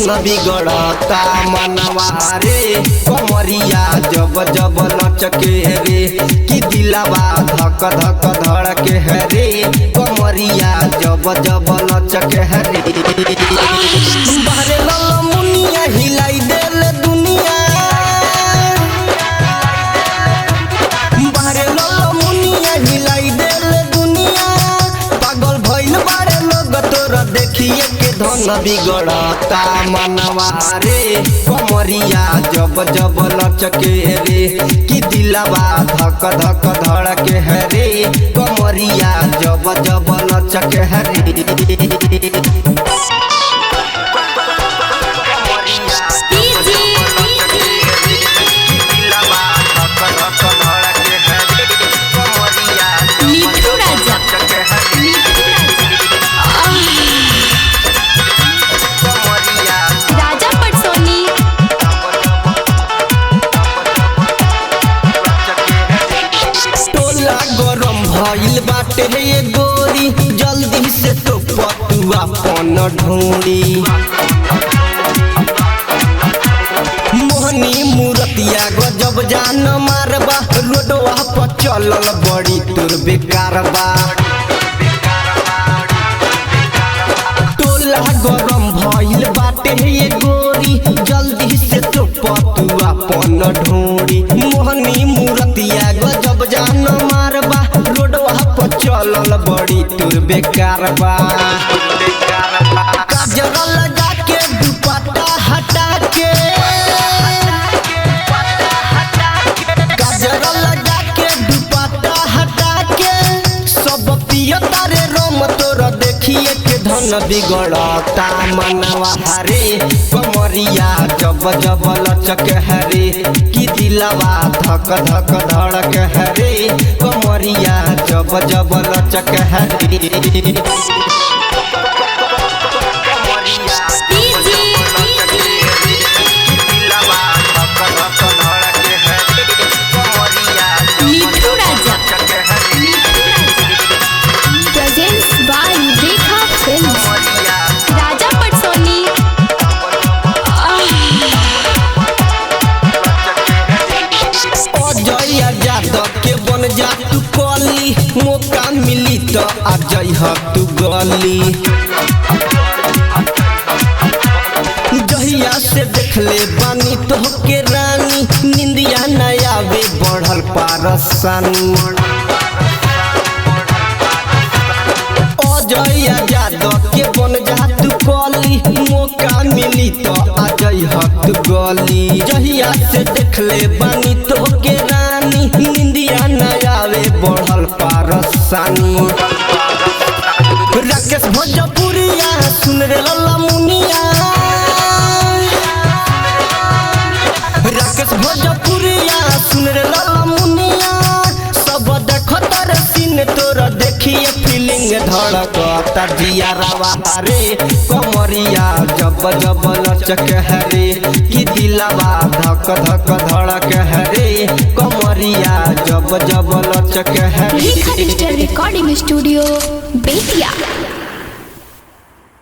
धन बिगड़ता मनवा रे कमरिया जब जब लचके रे कि दिलवा धक धक धड़के है रे कमरिया जब जब लचके है रे बारे लल मुनिया हिलाई देल दुनिया बारे लल मुनिया हिलाई देल दुनिया पागल भइल बारे लोग तोरा देखिए के धन बिगड़ता मनवा रे कमरिया जब जब लचके रे कि दिलवा धक धक धड़के है रे कमरिया जब जब लचके है रे भइल बाटे ये गोरी जल्दी से तो पतुआ पन ढूंढी मोहनी मूर्तिया गजब जान मारबा रोडवा पर चलल बड़ी तुर बेकारबा टोला गरम भइल बाटे ये गोरी जल्दी से तो पतुआ पन ढूंढी मोहनी मूर्तिया गजब जान मारबा चलल बड़ी तुर बेकारबा काजल लगा के दुपट्टा हटा के काजल लगा के दुपट्टा हटा के सब पियता रे रोम तोरा देखिए के धन बिगड़ता मनवा रे कमरिया जब जब लचके है रे कि दिलवा धक धक धड़क है रे कमरिया जब जब लचक है रे के बन जा तू कली मौका मिली तो आ जइह तू गली जहिया से देखले बानी तो के रानी निंदिया न आवे बढ़ल पारसानी अजय यादव के बन जा तू कली मौका मिली तो आ जइह तू गली जहिया से देखले बानी तो के रानी निंदिया न आवे बढ़ल पारसानी राकेश भोजपुरिया सुन रे लल्ला मुनिया राकेश भोजपुरिया सुन रे लल्ला मुनिया सब देखो तारे सीन तोरा देखिए फीलिंग धड़कता जिया रवा रे कमरिया जब जब लचक है रे कि दिलवा धक धक धड़क है रे कमरिया जब जब लचक है रे रिकॉर्डिंग स्टूडियो बेतिया।